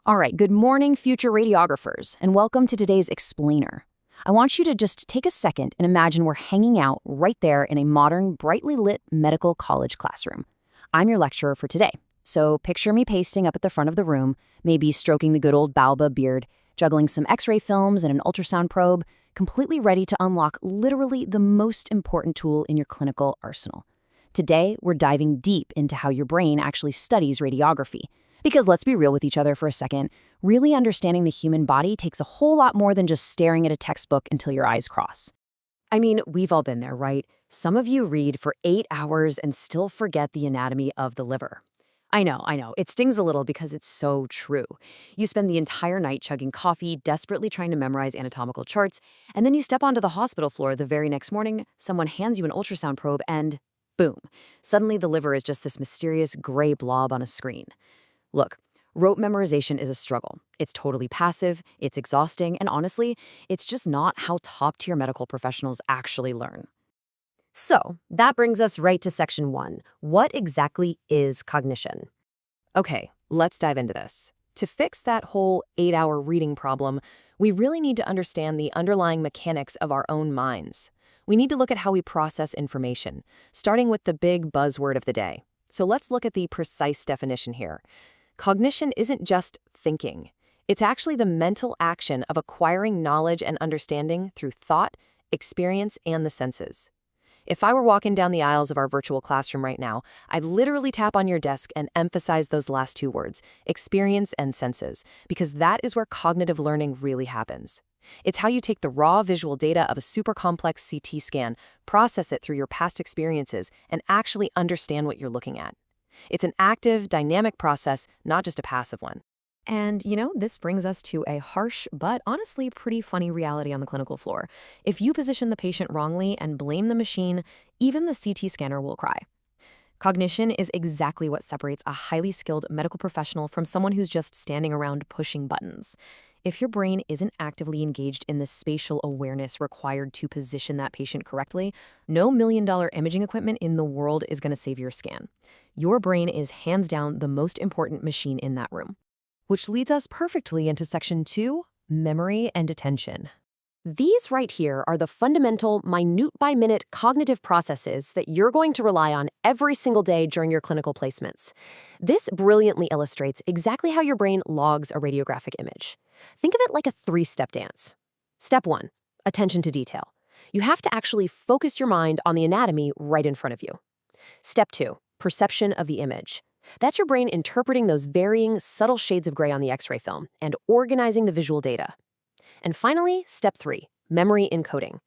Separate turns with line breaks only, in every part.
All right, good morning, future radiographers, and welcome to today's Explainer. I want you to just take a second and imagine we're hanging out right there in a modern, brightly lit medical college classroom. I'm your lecturer for today, so picture me pasting up at the front of the room, maybe stroking the good old Balba beard, juggling some X-ray films and an ultrasound probe, completely ready to unlock literally the most important tool in your clinical arsenal. Today, we're diving deep into how your brain actually studies radiography. Because let's be real with each other for a second, really understanding the human body takes a whole lot more than just staring at a textbook until your eyes cross. I mean, we've all been there, right? Some of you read for 8 hours and still forget the anatomy of the liver. I know. It stings a little because it's so true. You spend the entire night chugging coffee, desperately trying to memorize anatomical charts, and then you step onto the hospital floor the very next morning, someone hands you an ultrasound probe, and boom, suddenly the liver is just this mysterious gray blob on a screen. Look, rote memorization is a struggle. It's totally passive, it's exhausting, and honestly, it's just not how top-tier medical professionals actually learn. So, that brings us right to section 1. What exactly is cognition? Okay, let's dive into this. To fix that whole 8-hour reading problem, we really need to understand the underlying mechanics of our own minds. We need to look at how we process information, starting with the big buzzword of the day. So let's look at the precise definition here. Cognition isn't just thinking. It's actually the mental action of acquiring knowledge and understanding through thought, experience, and the senses. If I were walking down the aisles of our virtual classroom right now, I'd literally tap on your desk and emphasize those last two words, experience and senses, because that is where cognitive learning really happens. It's how you take the raw visual data of a super complex CT scan, process it through your past experiences, and actually understand what you're looking at. It's an active, dynamic process, not just a passive one. And, this brings us to a harsh but honestly pretty funny reality on the clinical floor. If you position the patient wrongly and blame the machine, even the CT scanner will cry. Cognition is exactly what separates a highly skilled medical professional from someone who's just standing around pushing buttons. If your brain isn't actively engaged in the spatial awareness required to position that patient correctly, no $1 million imaging equipment in the world is going to save your scan. Your brain is hands down the most important machine in that room. Which leads us perfectly into section 2, memory and attention. These right here are the fundamental, minute-by-minute cognitive processes that you're going to rely on every single day during your clinical placements. This brilliantly illustrates exactly how your brain logs a radiographic image. Think of it like a 3-step dance. Step 1, attention to detail. You have to actually focus your mind on the anatomy right in front of you. Step 2, perception of the image. That's your brain interpreting those varying, subtle shades of gray on the X-ray film and organizing the visual data. And finally, step 3, memory encoding.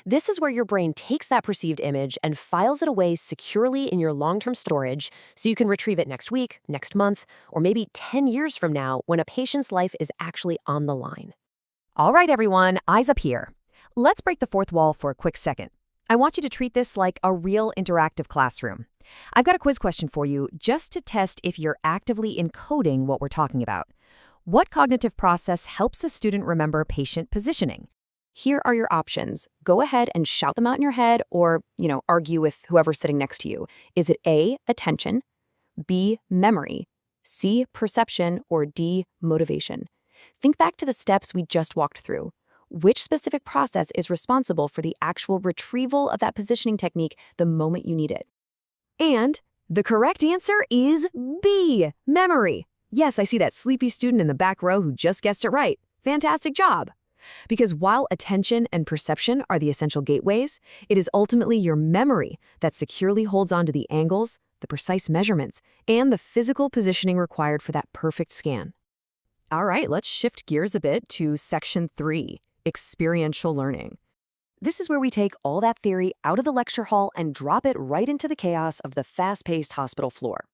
This is where your brain takes that perceived image and files it away securely in your long-term storage so you can retrieve it next week, next month, or maybe 10 years from now when a patient's life is actually on the line. All right, everyone, eyes up here. Let's break the fourth wall for a quick second. I want you to treat this like a real interactive classroom. I've got a quiz question for you just to test if you're actively encoding what we're talking about. What cognitive process helps a student remember patient positioning? Here are your options. Go ahead and shout them out in your head or, argue with whoever's sitting next to you. Is it A, attention, B, memory, C, perception, or D, motivation? Think back to the steps we just walked through. Which specific process is responsible for the actual retrieval of that positioning technique the moment you need it? And the correct answer is B, memory. Yes, I see that sleepy student in the back row who just guessed it right. Fantastic job. Because while attention and perception are the essential gateways, it is ultimately your memory that securely holds on to the angles, the precise measurements, and the physical positioning required for that perfect scan. All right, let's shift gears a bit to section 3, experiential learning. This is where we take all that theory out of the lecture hall and drop it right into the chaos of the fast-paced hospital floor.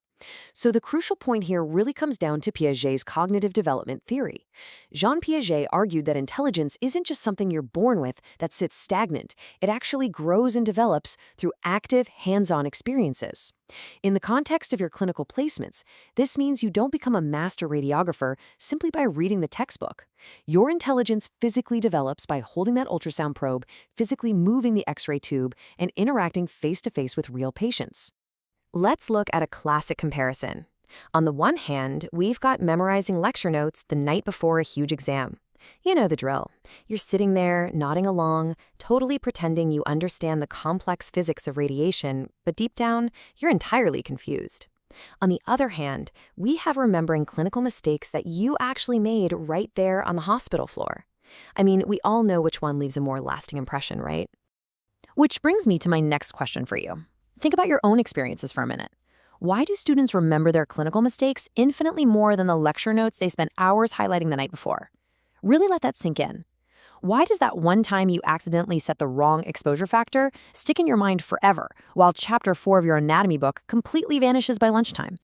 So the crucial point here really comes down to Piaget's cognitive development theory. Jean Piaget argued that intelligence isn't just something you're born with that sits stagnant. It actually grows and develops through active, hands-on experiences. In the context of your clinical placements, this means you don't become a master radiographer simply by reading the textbook. Your intelligence physically develops by holding that ultrasound probe, physically moving the X-ray tube, and interacting face-to-face with real patients. Let's look at a classic comparison. On the one hand, we've got memorizing lecture notes the night before a huge exam. You know the drill. You're sitting there, nodding along, totally pretending you understand the complex physics of radiation, but deep down, you're entirely confused. On the other hand, we have remembering clinical mistakes that you actually made right there on the hospital floor. I mean, we all know which one leaves a more lasting impression, right? Which brings me to my next question for you. Think about your own experiences for a minute. Why do students remember their clinical mistakes infinitely more than the lecture notes they spent hours highlighting the night before? Really let that sink in. Why does that one time you accidentally set the wrong exposure factor stick in your mind forever, while chapter 4 of your anatomy book completely vanishes by lunchtime?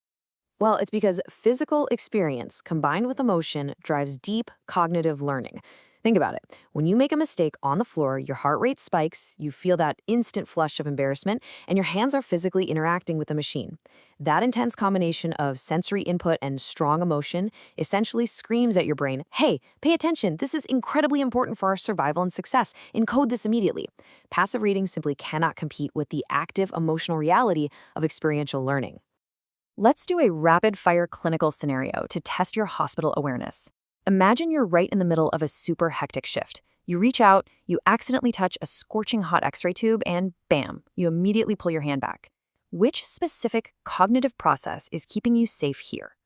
Well, it's because physical experience combined with emotion drives deep cognitive learning. Think about it. When you make a mistake on the floor, your heart rate spikes, you feel that instant flush of embarrassment, and your hands are physically interacting with the machine. That intense combination of sensory input and strong emotion essentially screams at your brain, hey, pay attention, this is incredibly important for our survival and success. Encode this immediately. Passive reading simply cannot compete with the active emotional reality of experiential learning. Let's do a rapid-fire clinical scenario to test your hospital awareness. Imagine you're right in the middle of a super hectic shift. You reach out, you accidentally touch a scorching hot X-ray tube, and bam, you immediately pull your hand back. Which specific cognitive process is keeping you safe here?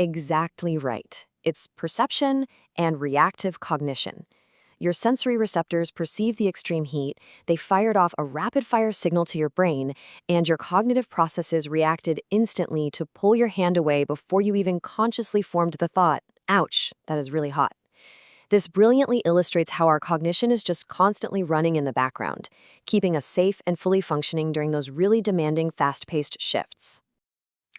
Exactly right. It's perception and reactive cognition. Your sensory receptors perceive the extreme heat, they fired off a rapid-fire signal to your brain, and your cognitive processes reacted instantly to pull your hand away before you even consciously formed the thought, ouch, that is really hot. This brilliantly illustrates how our cognition is just constantly running in the background, keeping us safe and fully functioning during those really demanding, fast-paced shifts.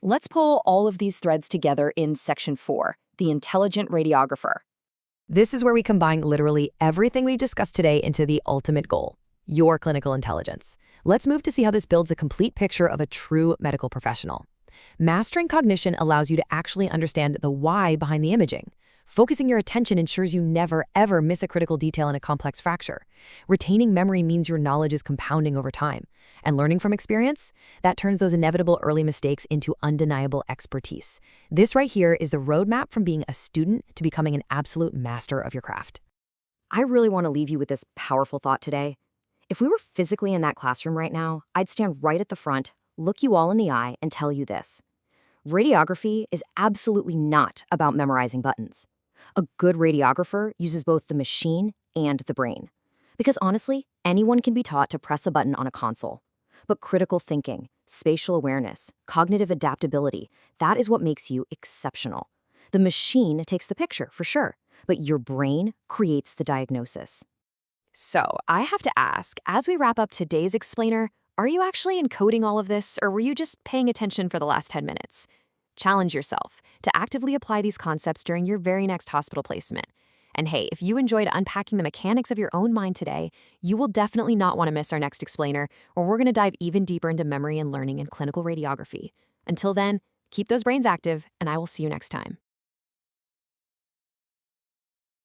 Let's pull all of these threads together in Section 4, the intelligent radiographer. This is where we combine literally everything we've discussed today into the ultimate goal, your clinical intelligence. Let's move to see how this builds a complete picture of a true medical professional. Mastering cognition allows you to actually understand the why behind the imaging. Focusing your attention ensures you never, ever miss a critical detail in a complex fracture. Retaining memory means your knowledge is compounding over time. And learning from experience, that turns those inevitable early mistakes into undeniable expertise. This right here is the roadmap from being a student to becoming an absolute master of your craft. I really want to leave you with this powerful thought today. If we were physically in that classroom right now, I'd stand right at the front, look you all in the eye, and tell you this. Radiography is absolutely not about memorizing buttons. A good radiographer uses both the machine and the brain. Because honestly, anyone can be taught to press a button on a console. But critical thinking, spatial awareness, cognitive adaptability, that is what makes you exceptional. The machine takes the picture, for sure, but your brain creates the diagnosis. So, I have to ask, as we wrap up today's explainer, are you actually encoding all of this, or were you just paying attention for the last 10 minutes? Challenge yourself to actively apply these concepts during your very next hospital placement. And hey, if you enjoyed unpacking the mechanics of your own mind today, you will definitely not want to miss our next explainer, where we're going to dive even deeper into memory and learning in clinical radiography. Until then, keep those brains active, and I will see you next time.